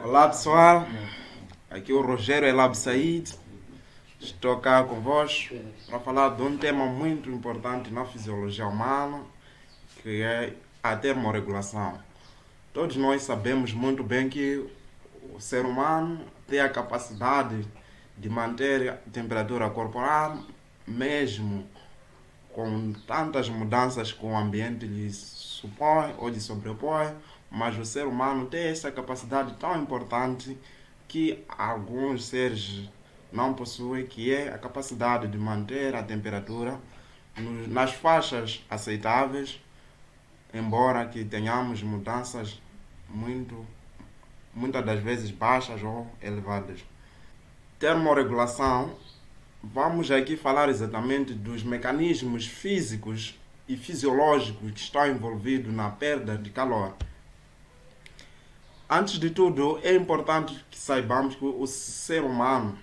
Olá pessoal, aqui é o Rogério Elab Said. Estou cá convosco para falar de um tema muito importante na fisiologia humana, que é a termorregulação. Todos nós sabemos muito bem que o ser humano tem a capacidade de manter a temperatura corporal, mesmo com tantas mudanças que o ambiente lhe supõe ou lhe sobrepõe, mas o ser humano tem essa capacidade tão importante que alguns seres não possuem, que é a capacidade de manter a temperatura nas faixas aceitáveis, embora que tenhamos mudanças muitas das vezes baixas ou elevadas. Termorregulação. Vamos aqui falar exatamente dos mecanismos físicos e fisiológicos que estão envolvidos na perda de calor. Antes de tudo, é importante que saibamos que o ser humano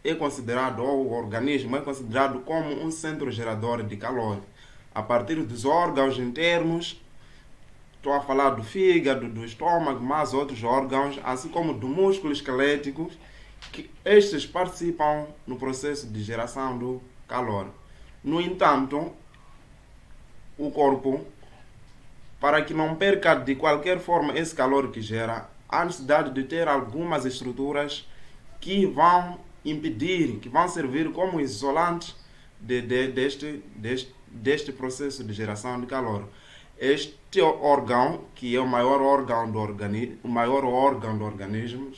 é considerado, ou o organismo é considerado como um centro gerador de calor. A partir dos órgãos internos, estou a falar do fígado, do estômago, mas outros órgãos, assim como do músculo esquelético, que estes participam no processo de geração do calor. No entanto, o corpo, para que não perca de qualquer forma esse calor que gera, há necessidade de ter algumas estruturas que vão impedir, que vão servir como isolantes deste processo de geração de calor. Este órgão, que é o maior órgão do organismo,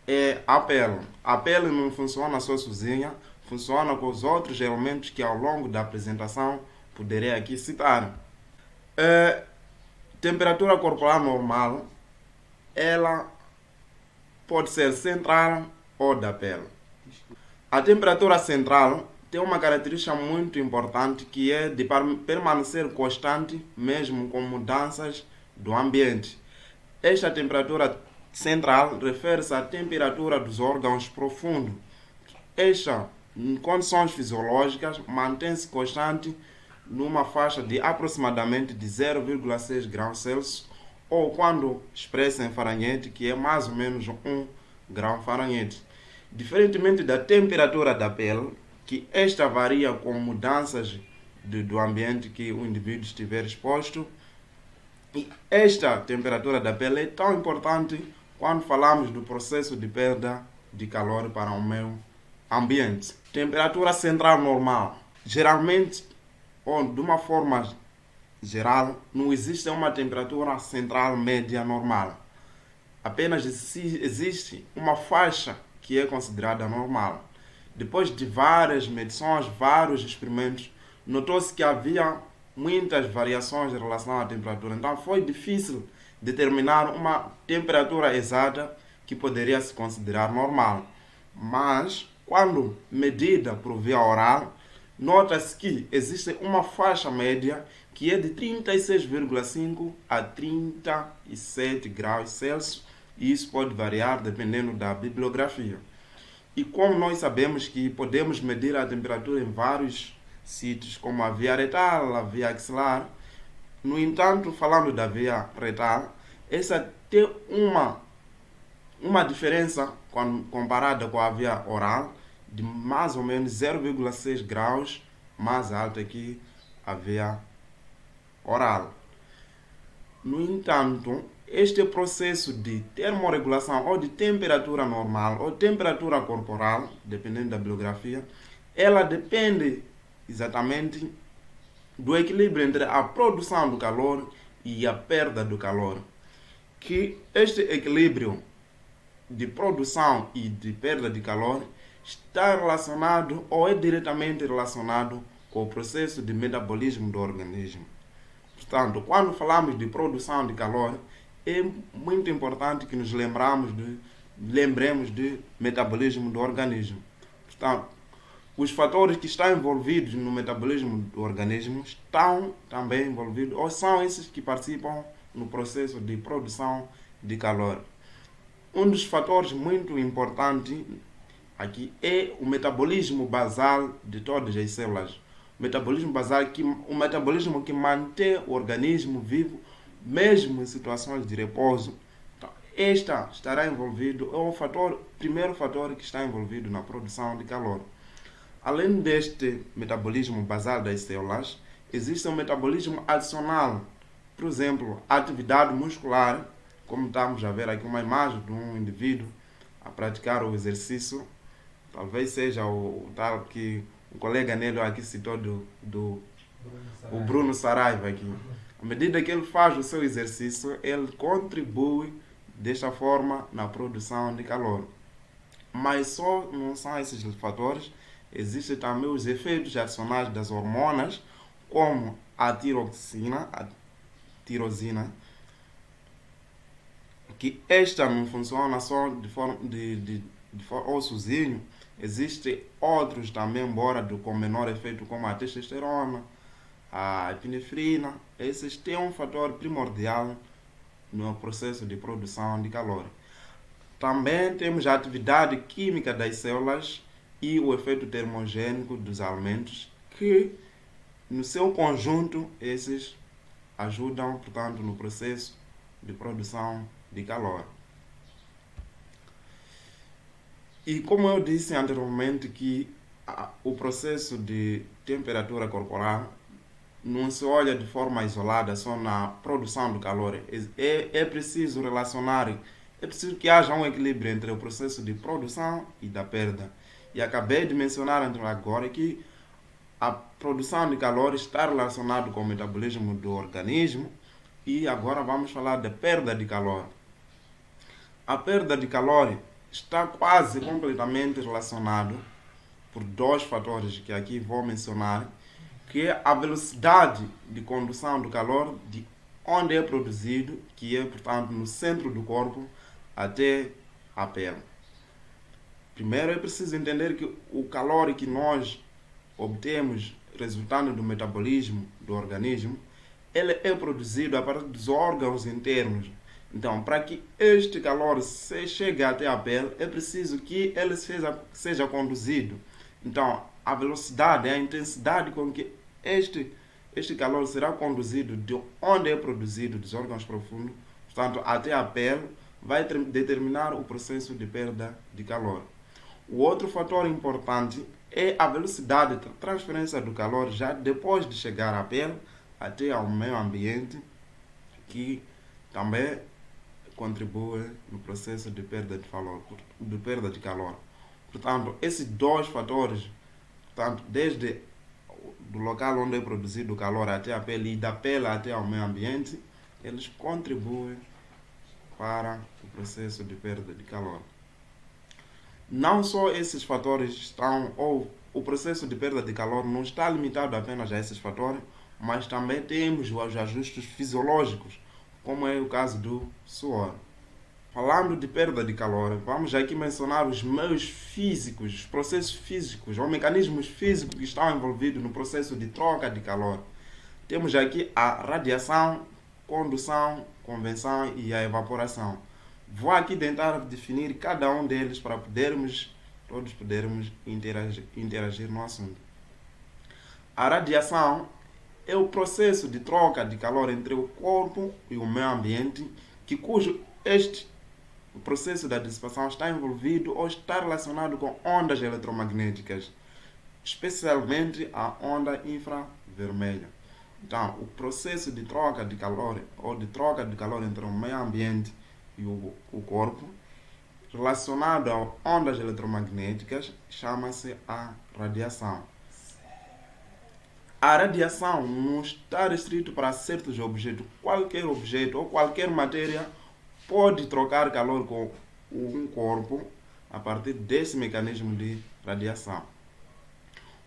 é a pele. A pele não funciona só sozinha, funciona com os outros elementos que ao longo da apresentação poderei aqui citar. Temperatura corporal normal, ela pode ser central ou da pele. A temperatura central tem uma característica muito importante, que é de permanecer constante mesmo com mudanças do ambiente. Esta temperatura central refere-se à temperatura dos órgãos profundos. Esta, em condições fisiológicas, mantém-se constante numa faixa de aproximadamente de 0,6 graus Celsius, ou quando expressa em Fahrenheit, que é mais ou menos 1 grau Fahrenheit. Diferentemente da temperatura da pele, que esta varia com mudanças do ambiente que o indivíduo estiver exposto, e esta temperatura da pele é tão importante quando falamos do processo de perda de calor para o meio ambiente. Temperatura central normal. Geralmente, ou de uma forma geral, não existe uma temperatura central média normal. Apenas existe uma faixa que é considerada normal. Depois de várias medições, vários experimentos, notou-se que havia muitas variações em relação à temperatura. Então foi difícil determinar uma temperatura exata que poderia se considerar normal. Mas, quando medida por via oral, nota-se que existe uma faixa média que é de 36,5 a 37 graus Celsius, e isso pode variar dependendo da bibliografia. E como nós sabemos que podemos medir a temperatura em vários sítios, como a via retal, a via axilar, no entanto, falando da via retal, essa tem uma diferença comparada com a via oral de mais ou menos 0,6 graus mais alta que a via oral. No entanto, este processo de termorregulação ou de temperatura normal ou temperatura corporal, dependendo da bibliografia, ela depende exatamente do equilíbrio entre a produção do calor e a perda do calor. Que este equilíbrio de produção e de perda de calor está relacionado ou é diretamente relacionado com o processo de metabolismo do organismo. Portanto, quando falamos de produção de calor, é muito importante que nos lembremos do metabolismo do organismo. Portanto, os fatores que estão envolvidos no metabolismo do organismo estão também envolvidos, ou são esses que participam no processo de produção de calor. Um dos fatores muito importantes aqui é o metabolismo basal de todas as células. O metabolismo basal, o metabolismo que mantém o organismo vivo, mesmo em situações de repouso. Então, esta estará envolvido, é o primeiro fator que está envolvido na produção de calor. Além deste metabolismo basal das células, existe um metabolismo adicional. Por exemplo, a atividade muscular, como estamos a ver aqui uma imagem de um indivíduo a praticar o exercício, talvez seja o tal que o colega Nélio aqui citou o Bruno Saraiva aqui. À medida que ele faz o seu exercício, ele contribui desta forma na produção de calor. Mas só não são esses fatores, existem também os efeitos adicionais das hormonas, como a tirosina, que esta não funciona só de forma ou sozinho. Existem outros também, embora com menor efeito, como a testosterona, a epinefrina. Esses têm um fator primordial no processo de produção de calor. Também temos a atividade química das células e o efeito termogênico dos alimentos, que no seu conjunto esses ajudam, portanto, no processo de produção de calor. E como eu disse anteriormente, que o processo de temperatura corporal não se olha de forma isolada só na produção do calor. É preciso relacionar, é preciso que haja um equilíbrio entre o processo de produção e da perda. E acabei de mencionar agora que a produção de calor está relacionada com o metabolismo do organismo, e agora vamos falar da perda de calor. A perda de calor está quase completamente relacionado por dois fatores que aqui vou mencionar, que é a velocidade de condução do calor de onde é produzido, que é, portanto, no centro do corpo, até a pele. Primeiro é preciso entender que o calor que nós obtemos resultando do metabolismo do organismo, ele é produzido a partir dos órgãos internos. Então, para que este calor chegue até a pele, é preciso que ele seja conduzido. Então, a velocidade, a intensidade com que este calor será conduzido de onde é produzido, dos órgãos profundos, portanto, até a pele, vai determinar o processo de perda de calor. O outro fator importante é a velocidade de transferência do calor já depois de chegar à pele até ao meio ambiente, que também contribui no processo de perda de calor. Portanto, esses dois fatores, portanto, desde do local onde é produzido o calor até a pele e da pele até ao meio ambiente, eles contribuem para o processo de perda de calor. Não só esses fatores estão, ou o processo de perda de calor não está limitado apenas a esses fatores, mas também temos os ajustes fisiológicos, como é o caso do suor. Falando de perda de calor, vamos aqui mencionar os meios físicos, os processos físicos, ou mecanismos físicos que estão envolvidos no processo de troca de calor. Temos aqui a radiação, condução, convecção e a evaporação. Vou aqui tentar definir cada um deles para todos podermos interagir no assunto. A radiação é o processo de troca de calor entre o corpo e o meio ambiente, o processo da dissipação está envolvido ou está relacionado com ondas eletromagnéticas, especialmente a onda infravermelha. Então, o processo de troca de calor ou de troca de calor entre o meio ambiente e o corpo, relacionado a ondas eletromagnéticas, chama-se a radiação. A radiação não está restrita para certos objetos. Qualquer objeto ou qualquer matéria pode trocar calor com um corpo a partir desse mecanismo de radiação.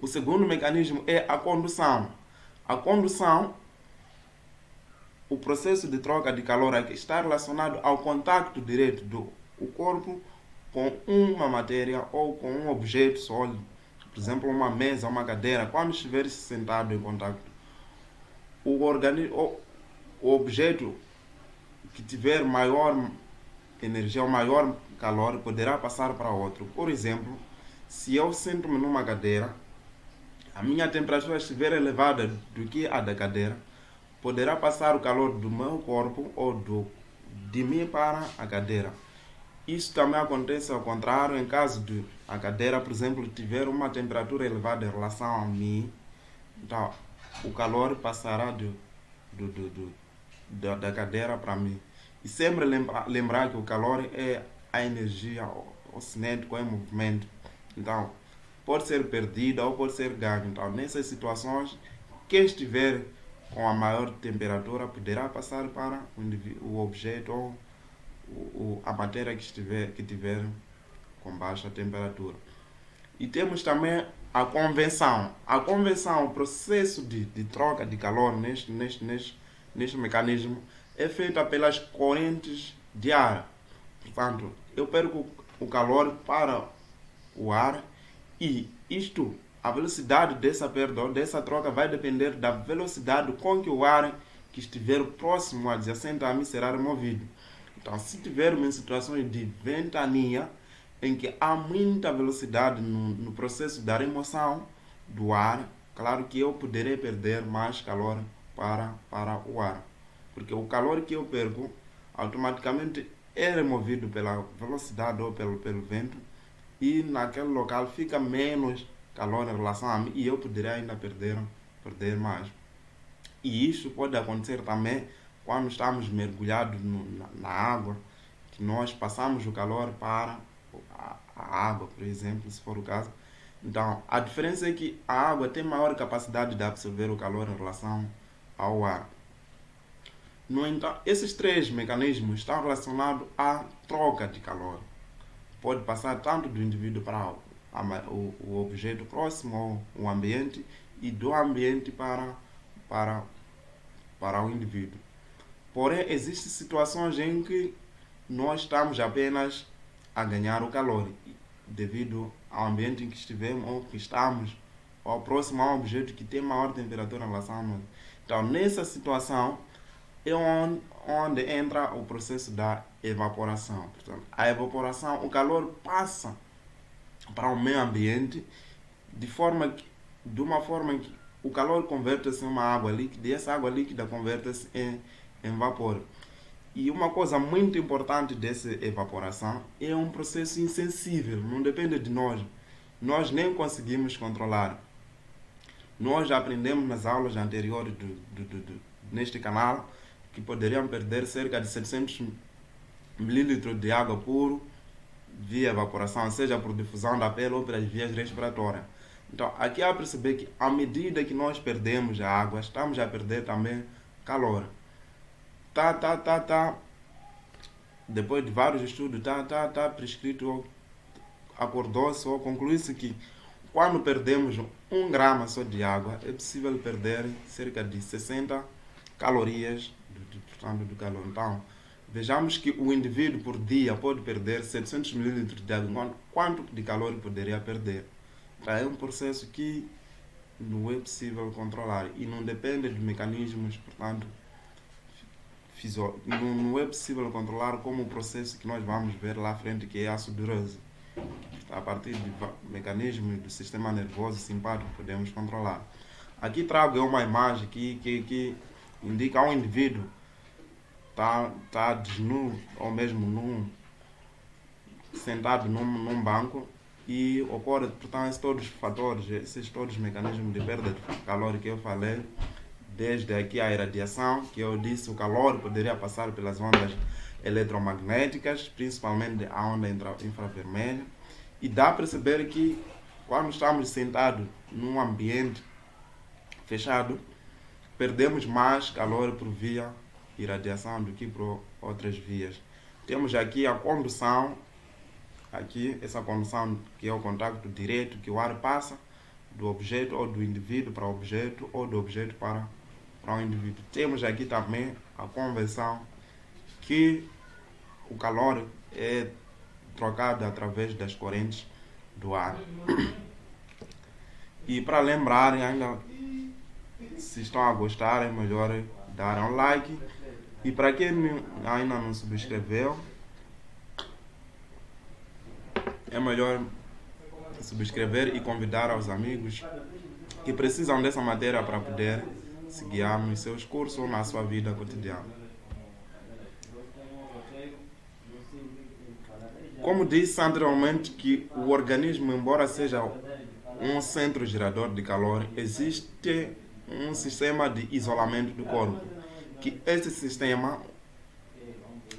O segundo mecanismo é a condução. A condução, o processo de troca de calor aqui está relacionado ao contato direto do corpo com uma matéria ou com um objeto sólido, por exemplo, uma mesa, uma cadeira. Quando estiver sentado em contato, o objeto que tiver maior energia ou maior calor poderá passar para outro. Por exemplo, se eu sento-me numa cadeira, a minha temperatura estiver elevada do que a da cadeira, poderá passar o calor do meu corpo ou de mim para a cadeira. Isso também acontece ao contrário, em caso de a cadeira, por exemplo, tiver uma temperatura elevada em relação a mim, então o calor passará da cadeira para mim. E sempre lembrar que o calor é a energia cinética em movimento. Então, pode ser perdida ou pode ser ganha. Então, nessas situações, quem estiver com a maior temperatura poderá passar para o objeto ou a matéria que tiver com baixa temperatura. E temos também a convenção. A convenção, o processo de troca de calor neste mecanismo é feita pelas correntes de ar. Portanto, eu perco o calor para o ar e a velocidade dessa perda ou dessa troca vai depender da velocidade com que o ar que estiver próximo adjacente a mim será removido. Então, se tivermos em situações de ventania, em que há muita velocidade no processo da remoção do ar, claro que eu poderei perder mais calor para o ar. Porque o calor que eu perco automaticamente é removido pela velocidade ou pelo vento e naquele local fica menos calor em relação a mim e eu poderia ainda perder mais. E isso pode acontecer também quando estamos mergulhados na água, que nós passamos o calor para a água, por exemplo, se for o caso. Então, a diferença é que a água tem maior capacidade de absorver o calor em relação ao ar. No entanto, esses três mecanismos estão relacionados à troca de calor. Pode passar tanto do indivíduo para o objeto próximo ou o ambiente e do ambiente para o indivíduo. Porém, existem situações em que nós estamos apenas a ganhar o calor devido ao ambiente em que estivemos ou que estamos ou próximo a um objeto que tem maior temperatura em relação a nós. Então, nessa situação é onde entra o processo da evaporação. Portanto, a evaporação, o calor passa para o meio ambiente de uma forma que o calor converte-se em uma água líquida e essa água líquida converte-se em vapor. E uma coisa muito importante dessa evaporação é um processo insensível, não depende de nós. Nós nem conseguimos controlar. Nós já aprendemos nas aulas anteriores neste canal que poderiam perder cerca de 700 ml de água puro via evaporação, seja por difusão da pele ou pelas vias respiratórias. Então, aqui há a perceber que à medida que nós perdemos a água, estamos a perder também calor. Depois de vários estudos, está prescrito, acordou-se ou conclui-se que quando perdemos 1 grama só de água, é possível perder cerca de 60 calorias do calor. Então, vejamos que o indivíduo por dia pode perder 700 ml de água. Quanto de calor poderia perder? Então, é um processo que não é possível controlar e não depende de mecanismos, portanto, não é possível controlar como o processo que nós vamos ver lá à frente, que é a sudorese. A partir de mecanismos do sistema nervoso simpático podemos controlar. Aqui trago uma imagem que indica um indivíduo tá desnudo ou mesmo sentado num banco e ocorre, portanto, esses todos os mecanismos de perda de calor que eu falei. Desde aqui a irradiação, que eu disse, o calor poderia passar pelas ondas eletromagnéticas, principalmente a onda infravermelha. E dá para perceber que quando estamos sentados num ambiente fechado, perdemos mais calor por via irradiação do que por outras vias. Temos aqui a condução, essa condução que é o contato direto que o ar passa do objeto ou do indivíduo para o objeto ou do objeto para o indivíduo. Temos aqui também a conversão, que o calor é trocado através das correntes do ar. E para lembrarem ainda, se estão a gostar, é melhor dar um like. E para quem ainda não subscreveu, é melhor subscrever e convidar aos amigos que precisam dessa matéria para poder se guiar nos seus cursos ou na sua vida cotidiana. Como disse anteriormente, que o organismo, embora seja um centro gerador de calor, existe um sistema de isolamento do corpo, que esse sistema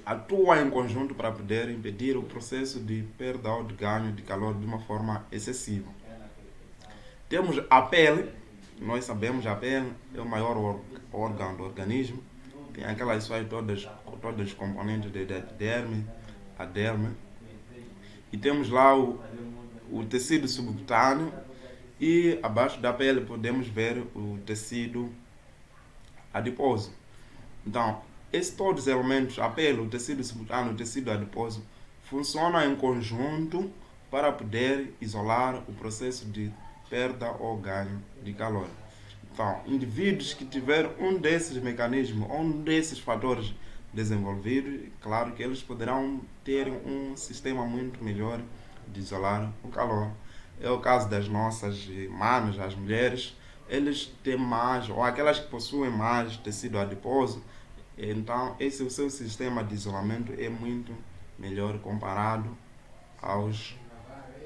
atua em conjunto para poder impedir o processo de perda ou de ganho de calor de uma forma excessiva. Temos a pele. Nós sabemos que a pele é o maior órgão do organismo, tem aquelas suas todas os componentes de derme, a derme, e temos lá o tecido subcutâneo, e abaixo da pele podemos ver o tecido adiposo. Então, todos os elementos, a pele, o tecido subcutâneo, o tecido adiposo, funcionam em conjunto para poder isolar o processo de perda ou ganho de calor. Então, indivíduos que tiverem um desses mecanismos, um desses fatores desenvolvidos, claro que eles poderão ter um sistema muito melhor de isolar o calor. É o caso das nossas irmãs, as mulheres, eles têm mais, ou aquelas que possuem mais tecido adiposo, então esse o seu sistema de isolamento é muito melhor comparado aos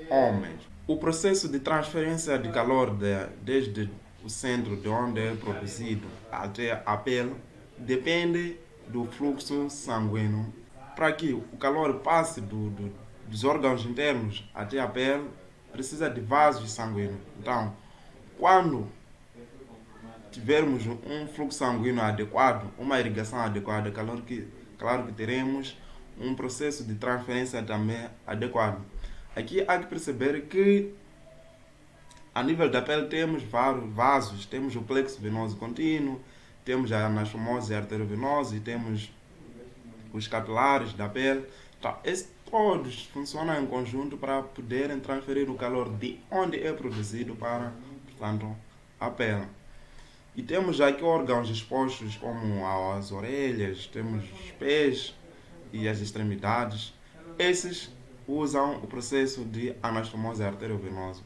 homens. O processo de transferência de calor desde o centro de onde é produzido até a pele depende do fluxo sanguíneo. Para que o calor passe dos órgãos internos até a pele, precisa de vasos sanguíneos. Então, quando tivermos um fluxo sanguíneo adequado, uma irrigação adequada, claro que teremos um processo de transferência também adequado. Aqui há que perceber que a nível da pele temos vários vasos, temos o plexo venoso contínuo, temos a anastomose arteriovenosa e temos os capilares da pele. Então, esses todos funcionam em conjunto para poderem transferir o calor de onde é produzido para, portanto, a pele. E temos aqui órgãos expostos como as orelhas, temos os pés e as extremidades. Esses usam o processo de anastomose arteriovenosa.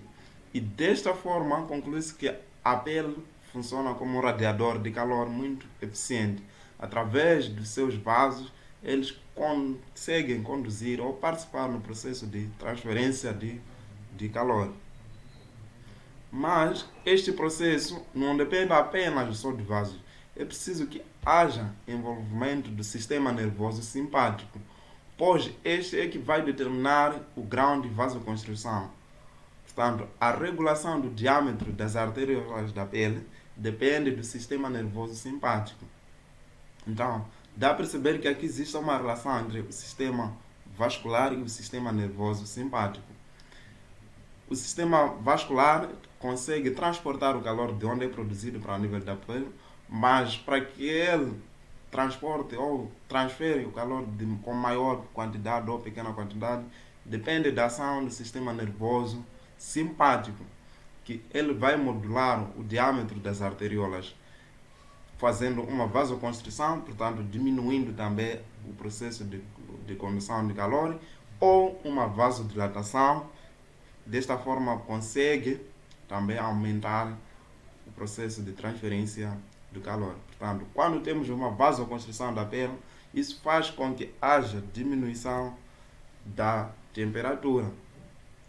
E desta forma conclui-se que a pele funciona como um radiador de calor muito eficiente. Através dos seus vasos, eles conseguem conduzir ou participar no processo de transferência de calor. Mas este processo não depende apenas só de vasos. É preciso que haja envolvimento do sistema nervoso simpático, pois este é que vai determinar o grau de vasoconstrição. Portanto, a regulação do diâmetro das artérias da pele depende do sistema nervoso simpático. Então, dá a perceber que aqui existe uma relação entre o sistema vascular e o sistema nervoso simpático. O sistema vascular consegue transportar o calor de onde é produzido para o nível da pele, mas para que ele transporte ou transfere o calor com maior quantidade ou pequena quantidade, depende da ação do sistema nervoso simpático, que ele vai modular o diâmetro das arteriolas, fazendo uma vasoconstrição, portanto diminuindo também o processo de condução de calor, ou uma vasodilatação. Desta forma consegue também aumentar o processo de transferência do calor. Portanto, quando temos uma vasoconstrição da pele, isso faz com que haja diminuição da temperatura.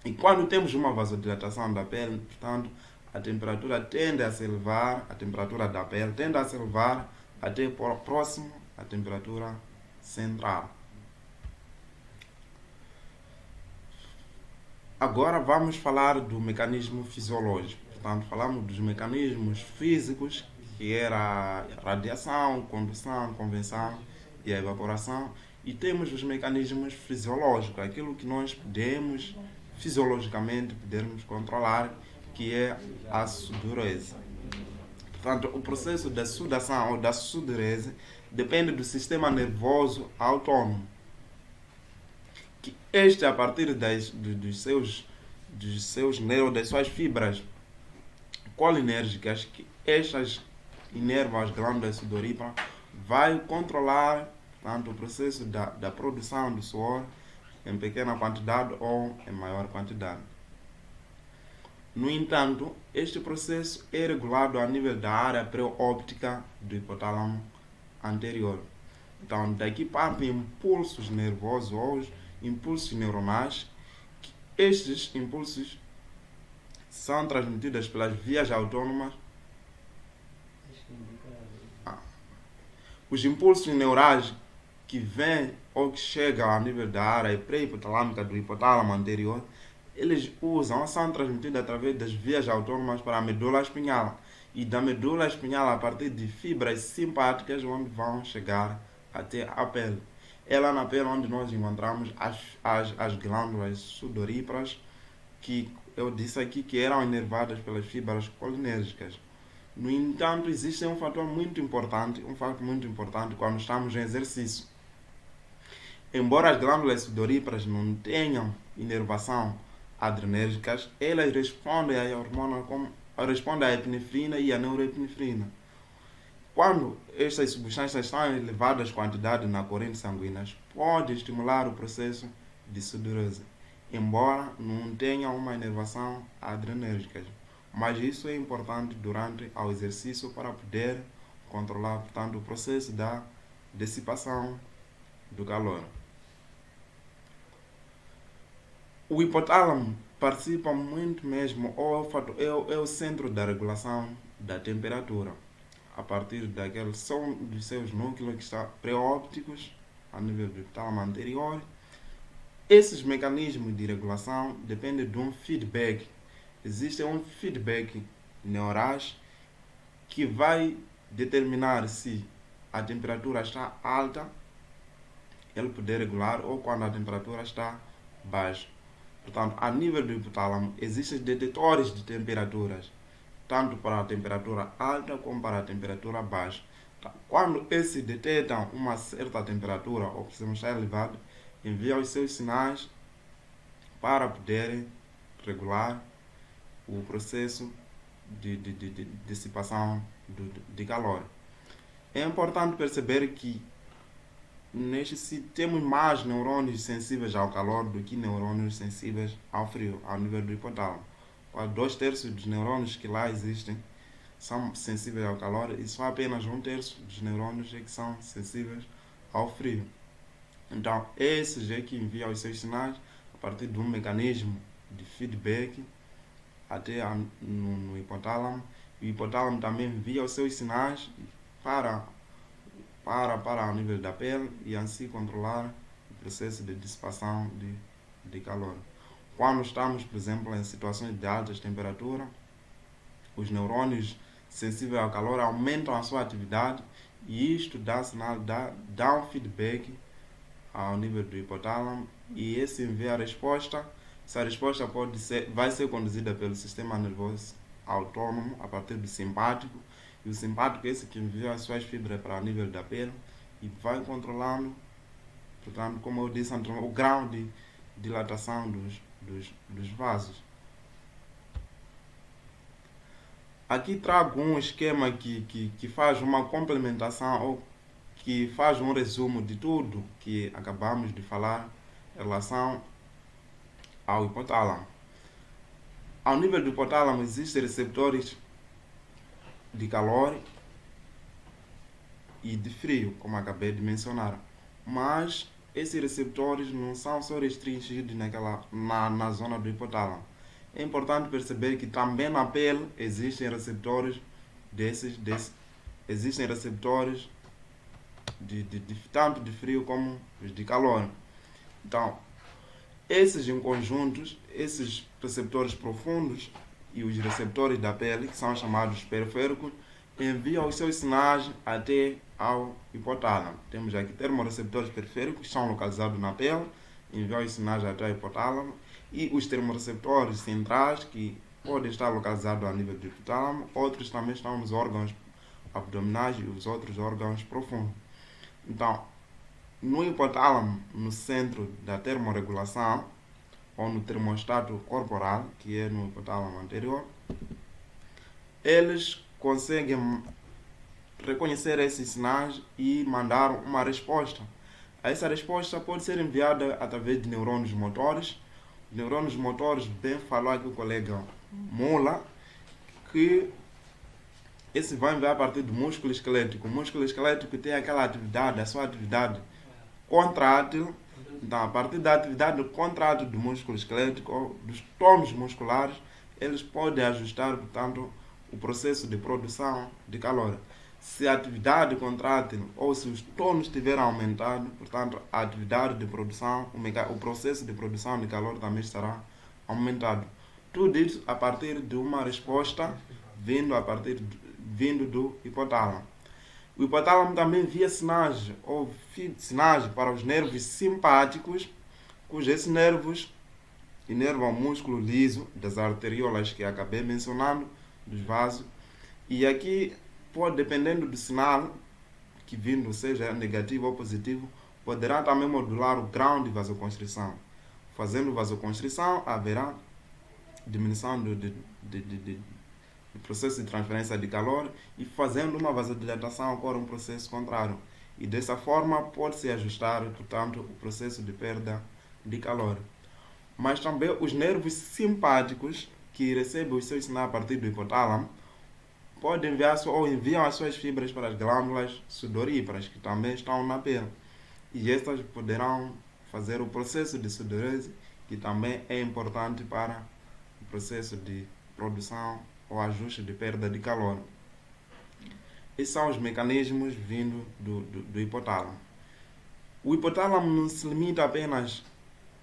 E quando temos uma vasodilatação da pele, portanto, a temperatura tende a se elevar, a temperatura da pele tende a se elevar até próximo à temperatura central. Agora vamos falar do mecanismo fisiológico. Portanto, falamos dos mecanismos físicos, que era a radiação, condução, convecção e a evaporação. E temos os mecanismos fisiológicos, aquilo que nós podemos fisiologicamente controlar, que é a sudorese. Portanto, o processo da sudação ou da sudorese depende do sistema nervoso autônomo, que este, a partir das suas fibras colinérgicas, que estas inervam as glândulas sudoríparas, vai controlar, portanto, o processo da produção do suor em pequena quantidade ou em maior quantidade. No entanto, este processo é regulado a nível da área pré-óptica do hipotálamo anterior. Então, daqui partem impulsos nervosos ou impulsos neuronais. Estes impulsos são transmitidos pelas vias autônomas. Os impulsos neurais que vêm ou que chegam ao nível da área pré-hipotalâmica do hipotálamo anterior, eles são transmitidos através das vias autônomas para a medula espinhal. E da medula espinhal a partir de fibras simpáticas, onde vão chegar até a pele. É lá na pele onde nós encontramos as glândulas sudoríparas, que eu disse aqui que eram inervadas pelas fibras colinérgicas. No entanto, existe um fato muito importante quando estamos em exercício. Embora as glândulas sudoríparas não tenham inervação adrenérgicas, elas respondem à hormona respondem à epinefrina e à neuroepinefrina. Quando estas substâncias estão em elevadas quantidades na corrente sanguínea, pode estimular o processo de sudorese, embora não tenha uma inervação adrenérgica. Mas isso é importante durante o exercício para poder controlar, portanto, o processo da dissipação do calor. O hipotálamo participa muito mesmo, é o centro da regulação da temperatura, a partir daquele som dos seus núcleos que estão pré-ópticos a nível do hipotálamo anterior. Esses mecanismos de regulação dependem de um feedback. Existe um feedback neurais que vai determinar se a temperatura está alta, ele poder regular, ou quando a temperatura está baixa. Portanto, a nível do hipotálamo, existem detetores de temperaturas, tanto para a temperatura alta como para a temperatura baixa. Então, quando esses detectam uma certa temperatura, ou precisam estar elevado, enviam os seus sinais para poderem regular o processo de dissipação de calor. É importante perceber que temos mais neurônios sensíveis ao calor do que neurônios sensíveis ao frio, ao nível do hipotálamo. 2/3 dos neurônios que lá existem são sensíveis ao calor e só apenas 1/3 dos neurônios é que são sensíveis ao frio. Então, esses é que enviam os seus sinais a partir de um mecanismo de feedback até no hipotálamo. O hipotálamo também envia os seus sinais para o nível da pele e assim controlar o processo de dissipação de calor. Quando estamos, por exemplo, em situações de altas temperaturas, os neurônios sensíveis ao calor aumentam a sua atividade e isto dá um feedback ao nível do hipotálamo e esse envia a resposta. Essa resposta vai ser conduzida pelo sistema nervoso autônomo a partir do simpático, e o simpático é esse que envia as suas fibras para o nível da pele e vai controlando, portanto, como eu disse anteriormente, o grau de dilatação dos vasos. Aqui trago um esquema que faz uma complementação ou que faz um resumo de tudo que acabamos de falar em relação ao hipotálamo. Ao nível do hipotálamo existem receptores de calor e de frio, como acabei de mencionar, mas esses receptores não são só restringidos na zona do hipotálamo. É importante perceber que também na pele existem receptores existem receptores tanto de frio como os de calor. Então, esses em conjuntos, esses receptores profundos e os receptores da pele, que são chamados periféricos, enviam os seus sinais até ao hipotálamo. Temos aqui termorreceptores periféricos, que são localizados na pele, enviam os sinais até ao hipotálamo, e os termorreceptores centrais, que podem estar localizados a nível do hipotálamo, outros também estão nos órgãos abdominais e os outros órgãos profundos. Então, no hipotálamo, no centro da termorregulação, ou no termostato corporal, que é no hipotálamo anterior, eles conseguem reconhecer esses sinais e mandar uma resposta. Essa resposta pode ser enviada através de neurônios motores. Neurônios motores, bem falou aqui o colega Mola, que esse vai enviar a partir do músculo esquelético. O músculo esquelético tem aquela atividade, a sua atividade contrátil. Então, a partir da atividade contrátil do músculo esquelético ou dos tônus musculares, eles podem ajustar, portanto, o processo de produção de calor. Se a atividade contrátil ou se os tônus estiverem aumentados, portanto, a atividade de produção, o processo de produção de calor também estará aumentado. Tudo isso a partir de uma resposta vindo do hipotálamo. O hipotálamo também envia sinais para os nervos simpáticos, cujos esses nervos inervam o músculo liso das arteriolas que acabei mencionando, dos vasos. E aqui, dependendo do sinal que vindo, seja negativo ou positivo, poderá também modular o grau de vasoconstrição. Fazendo vasoconstrição, haverá diminuição do processo de transferência de calor, e fazendo uma vasodilatação ocorre um processo contrário. E dessa forma pode-se ajustar, portanto, o processo de perda de calor. Mas também os nervos simpáticos, que recebem os seus sinais a partir do hipotálamo, podem enviar ou enviam as suas fibras para as glândulas sudoríparas, que também estão na pele. E estas poderão fazer o processo de sudorese, que também é importante para o processo de produção ou ajuste de perda de calor. Esses são os mecanismos vindos do hipotálamo. O hipotálamo não se limita apenas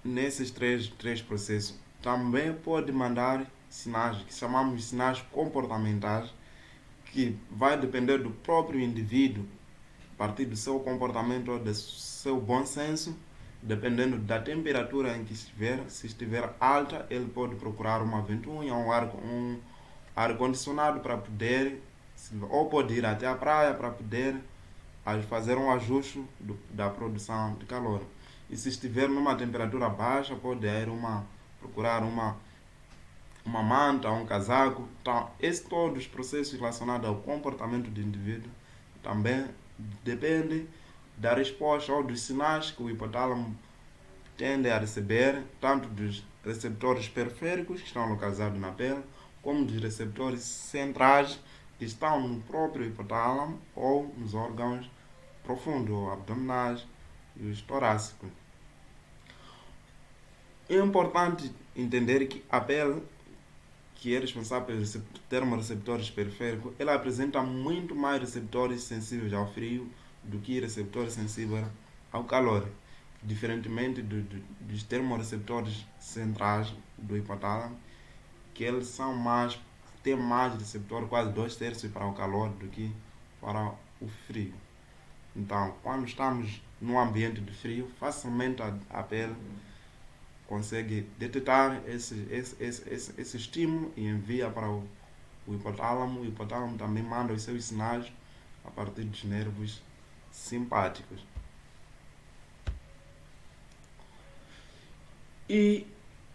nesses três processos. Também pode mandar sinais que chamamos de sinais comportamentais, que vai depender do próprio indivíduo, a partir do seu comportamento ou do seu bom senso, dependendo da temperatura em que estiver. Se estiver alta, ele pode procurar uma ventoinha, um ar-condicionado para poder, ou pode ir até a praia para poder fazer um ajuste da produção de calor. E se estiver numa temperatura baixa, pode ir procurar uma manta, um casaco. Então, todos os processos relacionados ao comportamento do indivíduo também dependem da resposta ou dos sinais que o hipotálamo tende a receber, tanto dos receptores periféricos, que estão localizados na pele, como dos receptores centrais, que estão no próprio hipotálamo ou nos órgãos profundos, ou abdominais e os torácicos. É importante entender que a pele, que é responsável pelos termorreceptores periféricos, ela apresenta muito mais receptores sensíveis ao frio do que receptores sensíveis ao calor, diferentemente dos termorreceptores centrais do hipotálamo, que eles têm mais receptor, quase 2/3 para o calor do que para o frio. Então, quando estamos num ambiente de frio, facilmente a pele consegue detectar esse estímulo e envia para o hipotálamo. O hipotálamo também manda os seus sinais a partir dos nervos simpáticos. E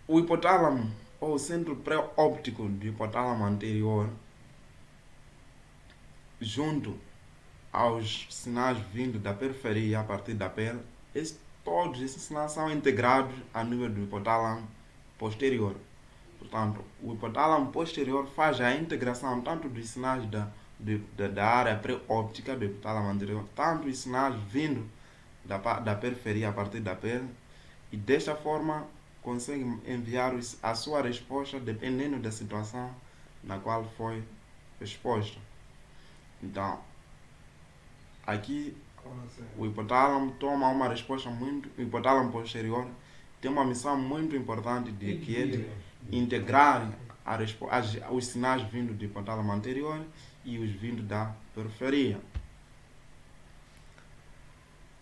o hipotálamo, ou o centro pré-óptico do hipotálamo anterior, junto aos sinais vindos da periferia a partir da pele, todos esses sinais são integrados a nível do hipotálamo posterior. Portanto, o hipotálamo posterior faz a integração tanto dos sinais da área pré-óptica do hipotálamo anterior, tanto os sinais vindo da periferia a partir da pele, e desta forma consegue enviar a sua resposta dependendo da situação na qual foi exposta. Então, aqui o hipotálamo toma uma resposta o hipotálamo posterior tem uma missão muito importante que é de integrar os sinais vindos do hipotálamo anterior e os vindos da periferia.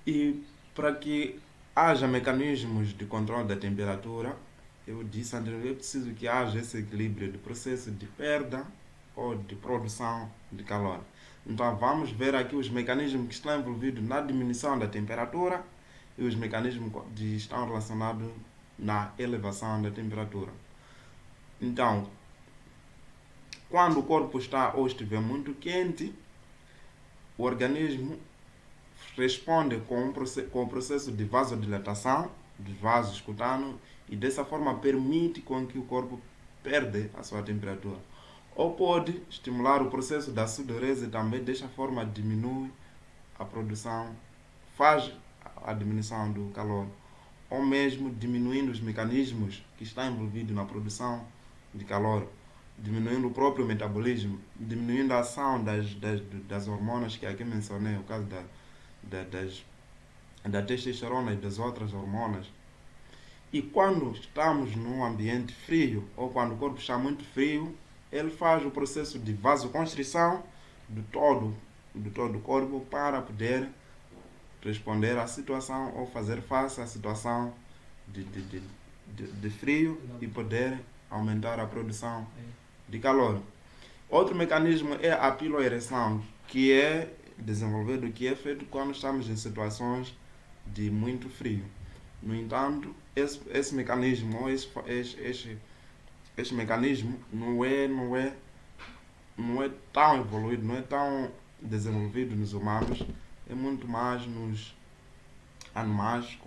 E para que haja mecanismos de controle da temperatura, eu disse anteriormente, é preciso que haja esse equilíbrio de processo de perda ou de produção de calor. Então vamos ver aqui os mecanismos que estão envolvidos na diminuição da temperatura e os mecanismos que estão relacionados na elevação da temperatura. Então, quando o corpo está ou estiver muito quente, o organismo responde com o processo de vasodilatação dos vasos cutâneos e dessa forma permite com que o corpo perda a sua temperatura. ou pode estimular o processo da sudorese e também desta forma diminui a produção, faz a diminuição do calor, ou mesmo diminuindo os mecanismos que estão envolvidos na produção de calor, diminuindo o próprio metabolismo, diminuindo a ação das hormonas que aqui mencionei, o caso da testosterona e das outras hormonas. E quando estamos num ambiente frio, ou quando o corpo está muito frio, ele faz o processo de vasoconstrição do todo o corpo para poder responder à situação ou fazer face à situação de frio e poder aumentar a produção de calor. Outro mecanismo é a piloereção, que é desenvolvido, que é feito quando estamos em situações de muito frio. No entanto, esse mecanismo, este mecanismo não é tão evoluído, não é tão desenvolvido nos humanos, é muito mais nos animais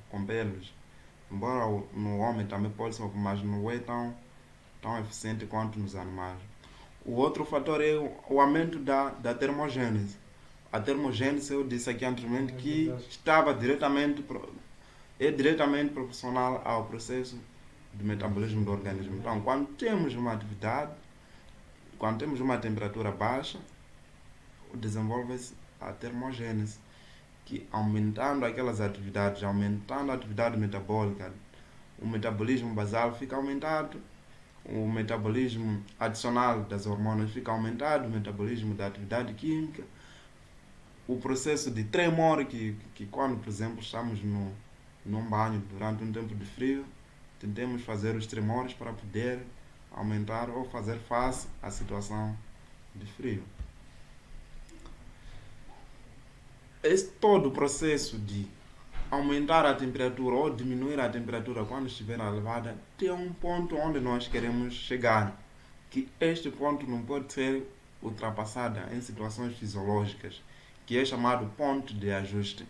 com pelos. Embora no homem também pode ser, mas não é tão eficiente quanto nos animais. O outro fator é o aumento da termogênese. A termogênese, eu disse aqui anteriormente, que é diretamente proporcional ao processo do metabolismo do organismo. Então, quando temos uma atividade, quando temos uma temperatura baixa, desenvolve-se a termogênese, que aumentando aquelas atividades, aumentando a atividade metabólica, o metabolismo basal fica aumentado, o metabolismo adicional das hormonas fica aumentado, o metabolismo da atividade química, o processo de tremor, que quando, por exemplo, estamos num banho durante um tempo de frio, tentemos fazer os tremores para poder aumentar ou fazer face à situação de frio. Todo o processo de aumentar a temperatura ou diminuir a temperatura quando estiver elevada tem um ponto onde nós queremos chegar, que este ponto não pode ser ultrapassado em situações fisiológicas, que é chamado ponto de ajuste.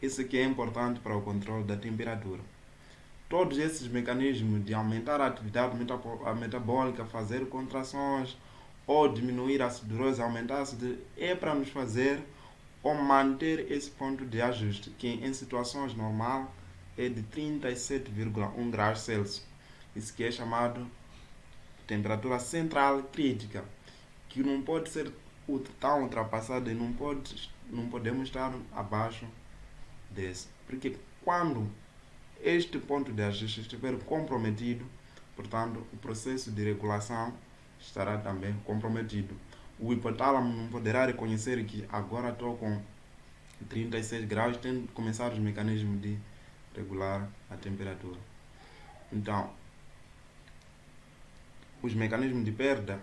Isso aqui é importante para o controle da temperatura. Todos esses mecanismos de aumentar a atividade metabólica, fazer contrações ou diminuir a sudorese, aumentar a sudorese, é para nos fazer ou manter esse ponto de ajuste, que em situações normais é de 37,1 graus Celsius. Isso que é chamado temperatura central crítica, que não pode ser tão ultrapassada e não podemos estar abaixo desse. Porque quando este ponto de ajuste estiver comprometido, portanto, o processo de regulação estará também comprometido. O hipotálamo não poderá reconhecer que agora estou com 36 graus, tem de começar os mecanismos de regular a temperatura. Então, os mecanismos de perda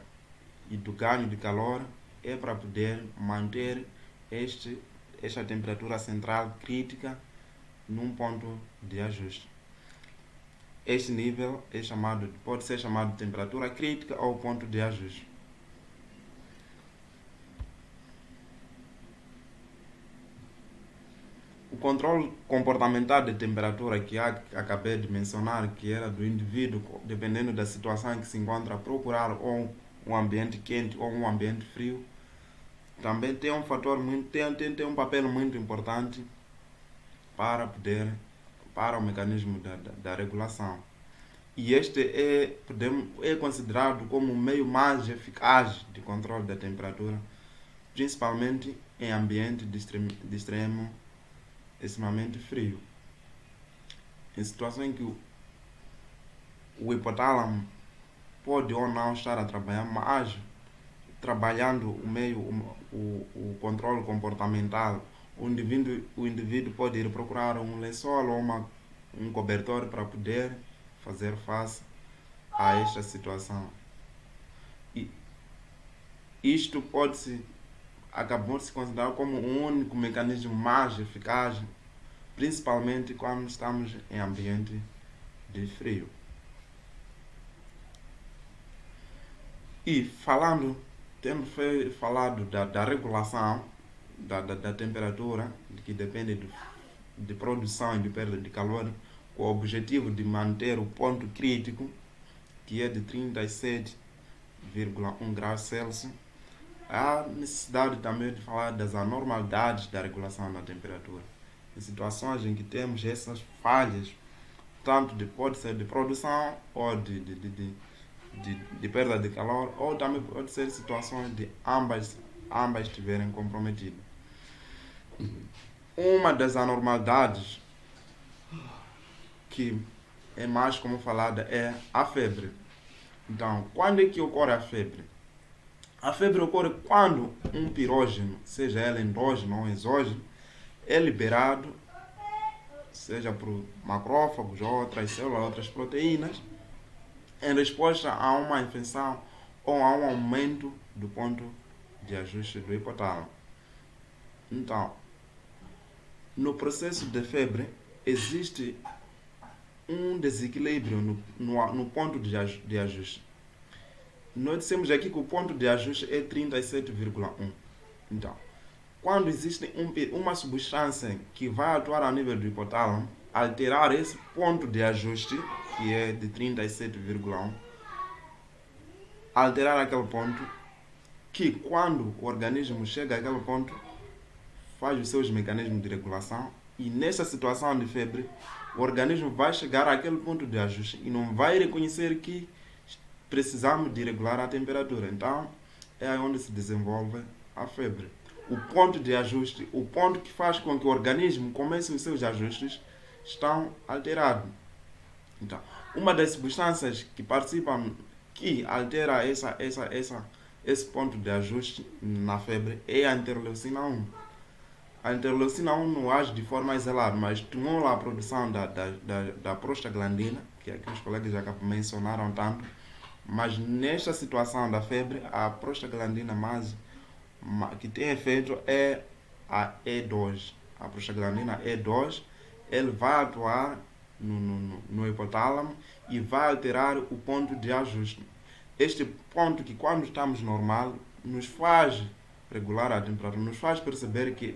e do ganho de calor é para poder manter esta temperatura central crítica num ponto de ajuste. Este nível pode ser chamado de temperatura crítica ou ponto de ajuste. O controle comportamental de temperatura que acabei de mencionar, que era do indivíduo, dependendo da situação em que se encontra, procurar ou um ambiente quente ou um ambiente frio, também tem tem um papel muito importante para o mecanismo da regulação. E este é considerado como o meio mais eficaz de controle da temperatura, principalmente em ambiente de extremamente frio. Em situações em que o hipotálamo pode ou não estar a trabalhar, mas trabalhando o controle comportamental, o indivíduo pode ir procurar um lençol ou um cobertor para poder fazer face a esta situação. E isto acabou de se considerar como o único mecanismo mais eficaz, principalmente quando estamos em ambiente de frio. E tendo falado da regulação da temperatura, que depende de produção e de perda de calor, com o objetivo de manter o ponto crítico, que é de 37 17,1 graus Celsius. Há necessidade também de falar das anormalidades da regulação da temperatura. Em situações em que temos essas falhas, tanto pode ser de produção ou de perda de calor, ou também pode ser situações de ambas estiverem comprometidas. Uma das anormalidades que é mais como falada é a febre. Então, quando é que ocorre a febre? A febre ocorre quando um pirógeno, seja ele endógeno ou exógeno, é liberado, seja por macrófagos ou outras células, outras proteínas, em resposta a uma infecção ou a um aumento do ponto de ajuste do hipotálamo. Então, no processo de febre, existe um desequilíbrio no ponto de ajuste. Nós dissemos aqui que o ponto de ajuste é 37,1. Então, quando existe uma substância que vai atuar a nível do hipotálamo, alterar esse ponto de ajuste, que é de 37,1, alterar aquele ponto, que quando o organismo chega àquele ponto, faz os seus mecanismos de regulação, e nessa situação de febre, o organismo vai chegar àquele ponto de ajuste e não vai reconhecer que precisamos de regular a temperatura. Então, é aí onde se desenvolve a febre. O ponto de ajuste, o ponto que faz com que o organismo comece os seus ajustes, estão alterados. Então, uma das substâncias que participam, que altera esse ponto de ajuste na febre, é a interleucina 1. A interleucina 1 não age de forma isolada, mas estimula a produção da prostaglandina, que aqui os colegas já mencionaram tanto. Mas nesta situação da febre, a prostaglandina mais que tem efeito é a E2. A prostaglandina E2, ele vai atuar no hipotálamo e vai alterar o ponto de ajuste. Este ponto que, quando estamos normal, nos faz regular a temperatura, nos faz perceber que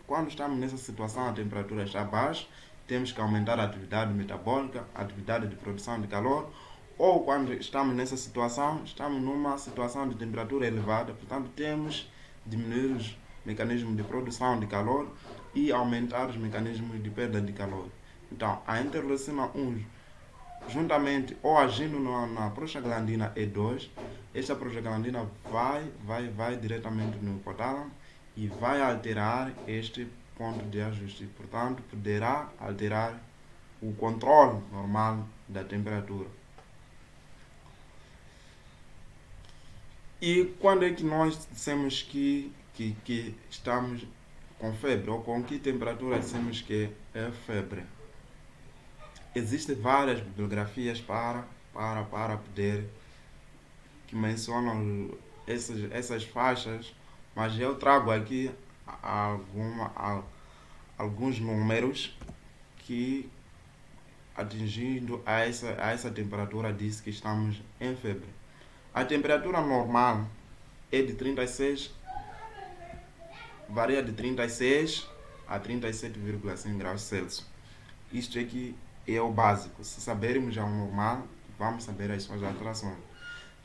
quando estamos nessa situação a temperatura está baixa, temos que aumentar a atividade metabólica, a atividade de produção de calor, ou quando estamos nessa situação, estamos numa situação de temperatura elevada, portanto temos que diminuir os mecanismos de produção de calor e aumentar os mecanismos de perda de calor. Então, a interleucina 1, juntamente ou agindo na prostaglandina E2, esta prostaglandina vai diretamente no hipotálamo e vai alterar este ponto de ajuste. Portanto, poderá alterar o controle normal da temperatura. E quando é que nós dissemos que estamos com febre, ou com que temperatura dissemos que é febre? Existem várias bibliografias para poder que mencionam essas faixas, mas eu trago aqui alguns números que, atingindo a essa temperatura, diz que estamos em febre. A temperatura normal é de 36, varia de 36 a 37,5 graus Celsius. Isto aqui é o básico. Se sabermos já o normal, vamos saber as suas alterações.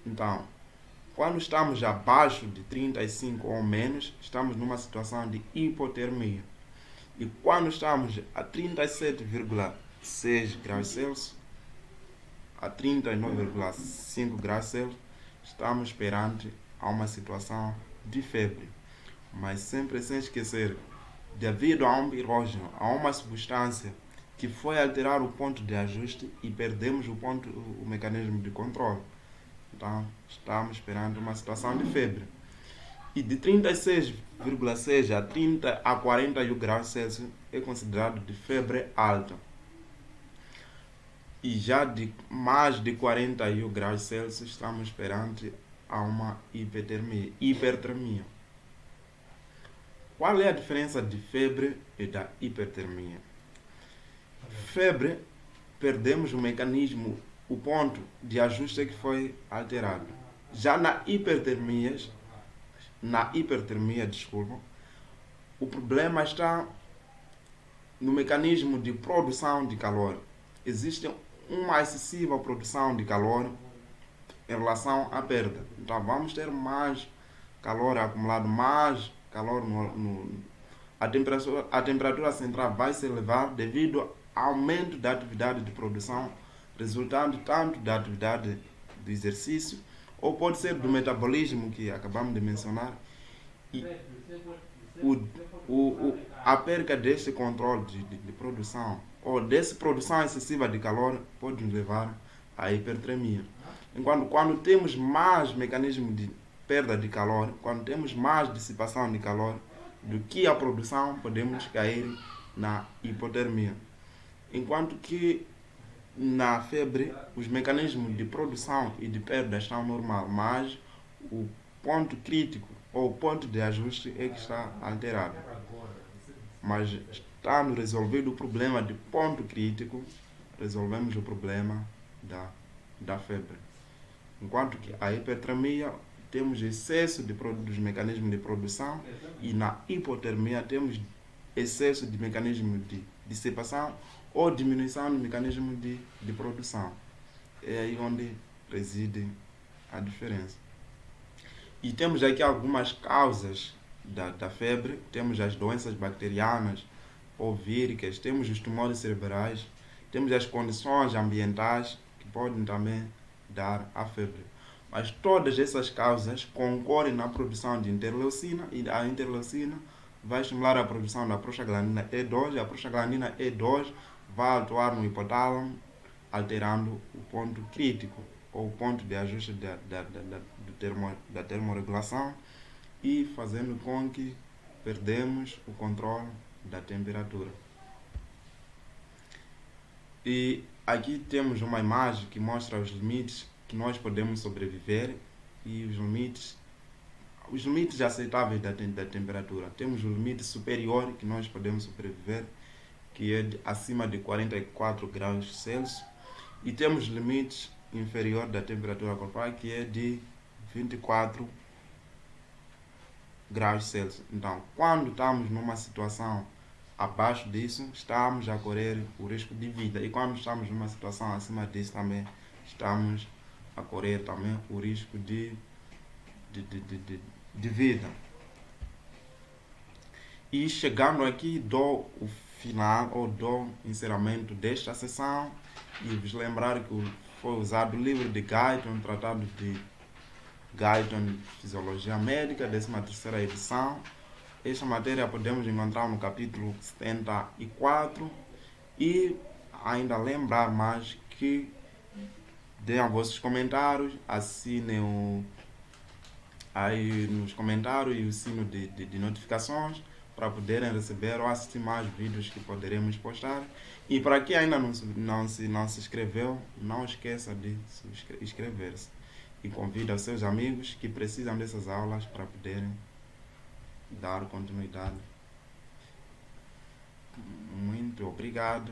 Então, quando estamos abaixo de 35 ou menos, estamos numa situação de hipotermia. E quando estamos a 37,6 graus Celsius, a 39,5 graus Celsius, estamos perante a uma situação de febre. Mas sempre sem esquecer, devido a um pirógeno, a uma substância que foi alterar o ponto de ajuste e perdemos o mecanismo de controle. Então, estamos perante uma situação de febre. E de 36,6 a 41 graus Celsius é considerado de febre alta. E já de mais de 41 graus Celsius estamos perante a uma hipertermia. Qual é a diferença de febre e da hipertermia? Febre, perdemos o mecanismo, o ponto de ajuste que foi alterado. Já na hipertermia, o problema está no mecanismo de produção de calor. Existe uma excessiva produção de calor em relação à perda. Então vamos ter mais calor acumulado, mais calor a temperatura central vai se elevar devido ao aumento da atividade de produção, resultante tanto da atividade de exercício, ou pode ser do metabolismo que acabamos de mencionar, e a perca deste controle de produção ou dessa produção excessiva de calor pode nos levar à hipertermia. Enquanto quando temos mais mecanismos de perda de calor, quando temos mais dissipação de calor do que a produção, podemos cair na hipotermia. Enquanto que na febre, os mecanismos de produção e de perda estão normal, mas o ponto crítico ou o ponto de ajuste é que está alterado. Mas estando resolvido o problema de ponto crítico, resolvemos o problema da febre. Enquanto que a hipertermia temos excesso dos mecanismos de produção e na hipotermia temos excesso de mecanismos de dissipação ou diminuição do mecanismo de produção. É aí onde reside a diferença. E temos aqui algumas causas da febre. Temos as doenças bacterianas ou víricas, temos os tumores cerebrais, temos as condições ambientais que podem também dar a febre. Mas todas essas causas concorrem na produção de interleucina, e a interleucina vai estimular a produção da prostaglandina E2, e a prostaglandina E2 vai atuar no hipotálamo, alterando o ponto crítico, ou o ponto de ajuste da termorregulação, e fazendo com que perdemos o controle da temperatura. E aqui temos uma imagem que mostra os limites que nós podemos sobreviver e os limites aceitáveis da temperatura. Temos o limite superior que nós podemos sobreviver, que é acima de 44 graus Celsius, e temos limites inferior da temperatura corporal, que é de 24 graus Celsius. Então, quando estamos numa situação abaixo disso, estamos a correr o risco de vida, e quando estamos numa situação acima disso, também estamos a correr também o risco de vida. E chegando aqui, dou o final ou dou encerramento desta sessão, e vos lembrar que foi usado o livro de Guyton, Tratado de Guyton, Fisiologia Médica, 13ª edição. Esta matéria podemos encontrar no capítulo 74, e ainda lembrar mais que deem vossos comentários, assinem aí nos comentários e o sino de notificações para poderem receber ou assistir mais vídeos que poderemos postar. E para quem ainda não se inscreveu, não esqueça de inscrever-se, e convida os seus amigos que precisam dessas aulas para poderem dar continuidade. Muito obrigado.